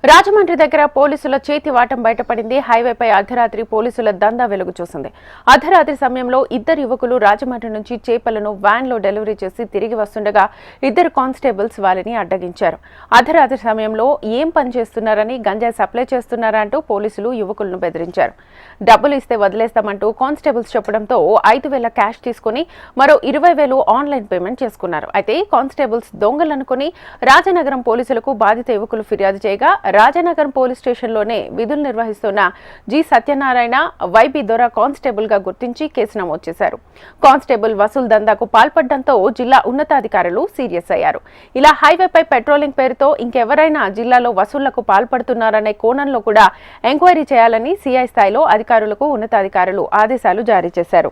రాజమండ్రి దగ్గర పోలీసుల చేతివాటం బయటపడింది. హైవేపై అర్ధరాత్రి పోలీసుల దందా వెలుగు చూసింది. అర్ధరాత్రి సమయంలో ఇద్దరు యువకులు రాజమండ్రి నుంచి చేపలను వ్యాన్లో డెలివరీ చేసి తిరిగి వస్తుండగా ఇద్దరు కానిస్టేబుల్స్ వారిని అడ్డగించారు. అర్ధరాత్రి సమయంలో ఏం పని చేస్తున్నారని, గంజాయి సప్లై చేస్తున్నారా అంటూ పోలీసులు యువకులను బెదిరించారు. డబ్బులు ఇస్తే వదిలేస్తామంటూ కానిస్టేబుల్స్ చెప్పడంతో 5,000 క్యాష్ తీసుకుని మరో 20,000 ఆన్లైన్ పేమెంట్ చేసుకున్నారు. అయితే కానిస్టేబుల్స్ దొంగలనుకుని రాజనగరం పోలీసులకు బాధిత యువకులు ఫిర్యాదు చేయగా రాజనగరం పోలీస్ స్టేషన్లోనే విధులు నిర్వహిస్తున్న జి సత్యనారాయణ, వైబి దొర కానిస్టేబుల్ గా గుర్తించి కేసు నమోదు చేశారు. కానిస్టేబుల్ వసూలు దందాకు పాల్పడడంతో జిల్లా ఉన్నతాధికారులు సీరియస్ అయ్యారు. ఇలా హైవేపై పెట్రోలింగ్ పేరుతో ఇంకెవరైనా జిల్లాలో వసూళ్లకు పాల్పడుతున్నారనే కోణంలో కూడా ఎంక్వైరీ చేయాలని సిఐ స్థాయిలో అధికారులకు ఉన్నతాధికారులు ఆదేశాలు జారీ చేశారు.